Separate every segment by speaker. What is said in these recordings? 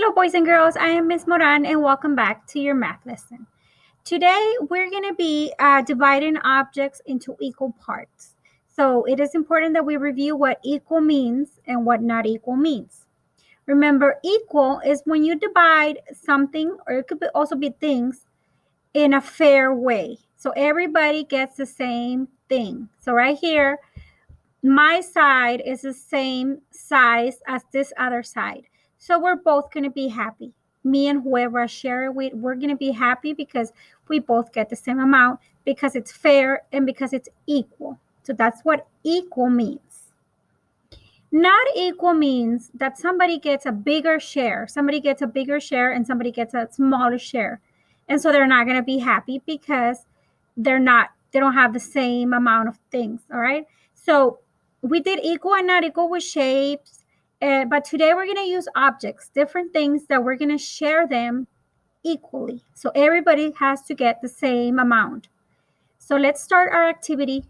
Speaker 1: Hello, boys and girls. I am Miss Moran, and welcome back to your math lesson. Today, we're going to be dividing objects into equal parts. So it is important that we review what equal means and what not equal means. Remember, equal is when you divide something, or it could also be things, in a fair way. So everybody gets the same thing. So right here, my side is the same size as this other side. So we're both going to be happy. Me and whoever I share it with, we're going to be happy because we both get the same amount, because it's fair and because it's equal. So that's what equal means. Not equal means that somebody gets a bigger share. Somebody gets a bigger share and somebody gets a smaller share. And so they're not going to be happy because they don't have the same amount of things. All right. So we did equal and not equal with shapes. But today we're going to use objects, different things that we're going to share them equally. So everybody has to get the same amount. So let's start our activity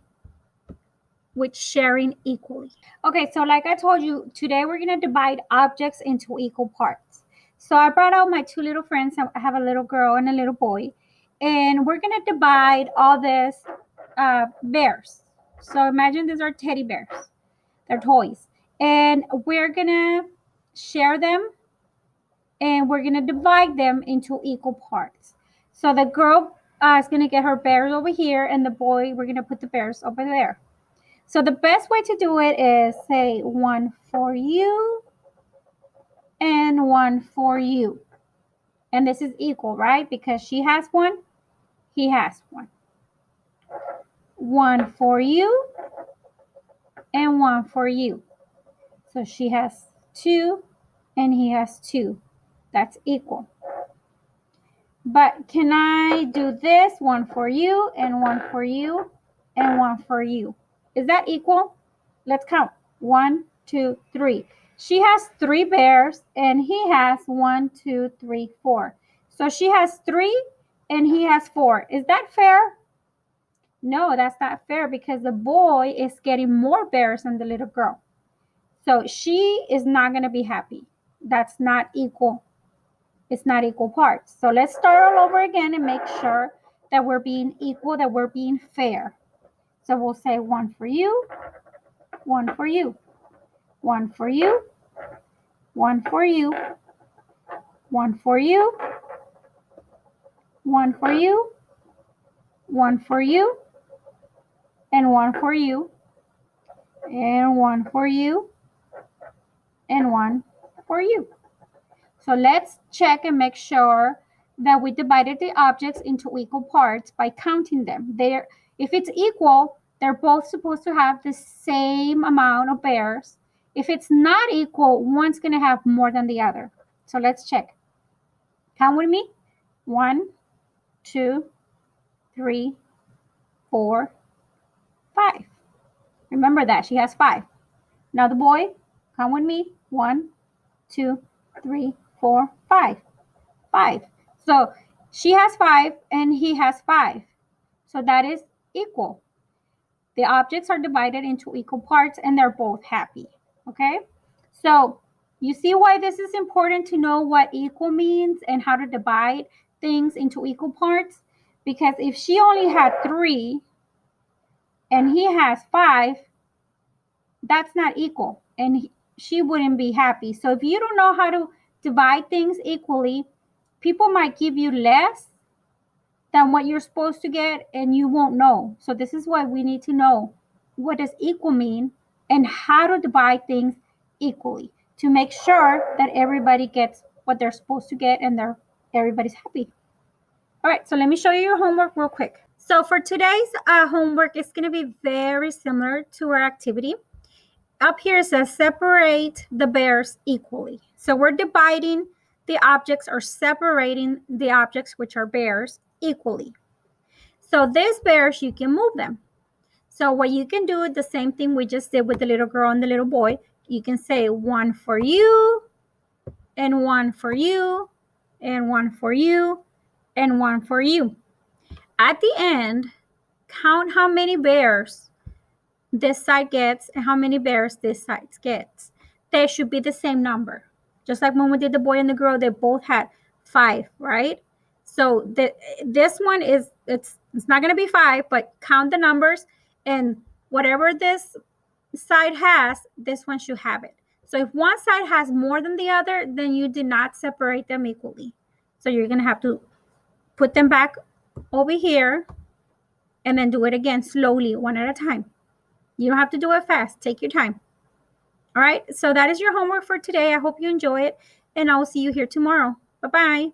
Speaker 1: with sharing equally. Okay, so like I told you, today we're going to divide objects into equal parts. So I brought out my two little friends. I have a little girl and a little boy. And we're going to divide all this bears. So imagine these are teddy bears. They're toys. And we're going to share them and we're going to divide them into equal parts. So the girl is going to get her bears over here, and the boy, we're going to put the bears over there. So the best way to do it is say one for you and one for you. And this is equal, right? Because she has one, he has one. One for you and one for you. So she has two and he has two. That's equal. But can I do this? One for you and one for you and one for you. Is that equal? Let's count. 1, 2, 3. She has 3 bears and he has 1, 2, 3, 4. So she has 3 and he has 4. Is that fair? No, that's not fair because the boy is getting more bears than the little girl. So she is not going to be happy. That's not equal. It's not equal parts. So let's start all over again and make sure that we're being equal, that we're being fair. So we'll say one for you, one for you, one for you, one for you, one for you, one for you, one for you, and one for you, and one for you, and one for you. So let's check and make sure that we divided the objects into equal parts by counting them. If it's equal, they're both supposed to have the same amount of bears. If it's not equal, one's going to have more than the other. So let's check. Count with me. 1, 2, 3, 4, 5. Remember that. She has 5. Now the boy, count with me. 1, 2, 3, 4, 5. 5. So she has 5 and he has 5. So that is equal. The objects are divided into equal parts and they're both happy. Okay? So you see why this is important to know what equal means and how to divide things into equal parts? Because if she only had 3 and he has 5, that's not equal and she wouldn't be happy. So if you don't know how to divide things equally, people might give you less than what you're supposed to get and you won't know. So this is why we need to know what does equal mean and how to divide things equally to make sure that everybody gets what they're supposed to get and everybody's happy. All right, so let me show you your homework real quick. So for today's homework, it's going to be very similar to our activity. Up here it says separate the bears equally. So we're dividing the objects or separating the objects, which are bears, equally. So these bears, you can move them. So what you can do is the same thing we just did with the little girl and the little boy. You can say one for you, and one for you, and one for you, and one for you. At the end, count how many bears this side gets and how many bears this side gets. They should be the same number. Just like when we did the boy and the girl, they both had 5, right? So this one is, it's not going to be 5, but count the numbers, and whatever this side has, this one should have it. So if one side has more than the other, then you did not separate them equally. So you're going to have to put them back over here and then do it again slowly, one at a time. You don't have to do it fast. Take your time. All right. So that is your homework for today. I hope you enjoy it, and I will see you here tomorrow. Bye-bye.